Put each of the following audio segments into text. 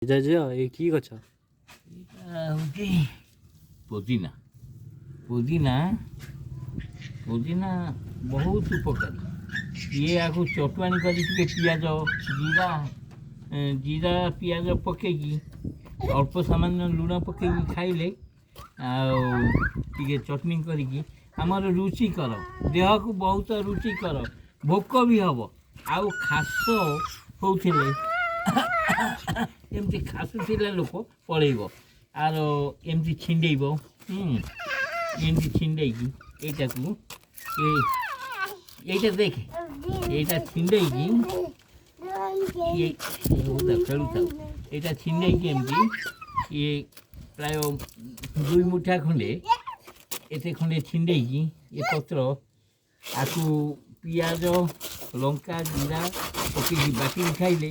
ଜାଣିଛ ଏ କି ଗଛ? ଏଇଟା ହେଉଛି ପୋଦିନା। ପୋଦିନା ପୋଦିନା ବହୁତ ଉପକାରୀ। ଇଏ ଆକୁ ଚଟୁଆଣି କରି ଟିକେ ପିଆଜ ଜିରା ପିଆଜ ପକେଇକି ଅଳ୍ପ ସାମାନ୍ୟ ଲୁଣ ପକେଇକି ଖାଇଲେ ଆଉ ଟିକେ ଚଟଣି କରିକି ଆମର ରୁଚିକର, ଦେହକୁ ବହୁତ ରୁଚିକର, ଭୋକ ବି ହେବ। ଆଉ ଖାସ ହେଉଥିଲେ ଏମିତି ଖାସୁଥିଲେ ଲୋକ ପଳେଇବ ଆର ଏମିତି ଛିଣ୍ଡେଇବ, ଏମିତି ଛିଣ୍ଡେଇକି ଏଇଟାକୁ এইটা দেখে এইটা ছিଣ୍ଡେଇକି ଖେଳୁଥାଉ। ଏଇଟା ଛିଣ୍ଡେଇକି ଏମିତି ଇଏ ପ୍ରାୟ 2 ମୁଠା ଖଣ୍ଡେ ଏତେ ଖଣ୍ଡେ ଛିଣ୍ଡେଇକି ଏ ପତ୍ର ଆକୁ ପିଆଜ ଲଙ୍କା ଜିରା ପକେଇକି ବାଟିକି ଖାଇଲେ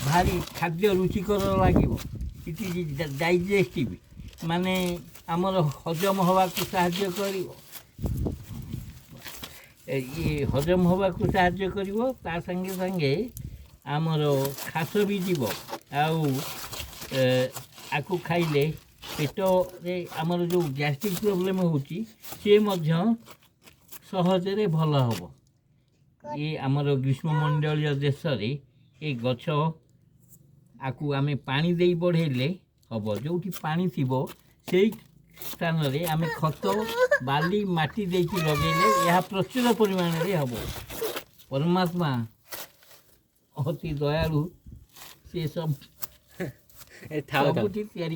ଭାରି ଖାଦ୍ୟ ରୁଚିକର ଲାଗିବ। ଇଟ୍ ଇଜ୍ ଡାଇଜେଷ୍ଟିଭ୍, ମାନେ ଆମର ହଜମ ହେବାକୁ ସାହାଯ୍ୟ କରିବ। ଇଏ ହଜମ ହେବାକୁ ସାହାଯ୍ୟ କରିବ, ତା ସାଙ୍ଗେ ସାଙ୍ଗେ ଆମର ଖାସ ବି ଯିବ। ଆଉ ଆକୁ ଖାଇଲେ ପେଟରେ ଆମର ଯେଉଁ ଗ୍ୟାଷ୍ଟ୍ରିକ୍ ପ୍ରୋବ୍ଲେମ୍ ହେଉଛି ସିଏ ମଧ୍ୟ ସହଜରେ ଭଲ ହେବ। ଇଏ ଆମର ଗ୍ରୀଷ୍ମମଣ୍ଡଳୀୟ ଦେଶରେ ଏ ଗଛ ଆକୁ ଆମେ ପାଣି ଦେଇ ବଢ଼େଇଲେ ହେବ। ଯେଉଁଠି ପାଣି ଥିବ ସେଇ ସ୍ଥାନରେ ଆମେ ଖତ ବାଲି ମାଟି ଦେଇକି ଲଗେଇଲେ ଏହା ପ୍ରଚୁର ପରିମାଣରେ ହେବ। ପରମାତ୍ମା ଅତି ଦୟାଳୁ, ସେ ସବୁଠି ତିଆରି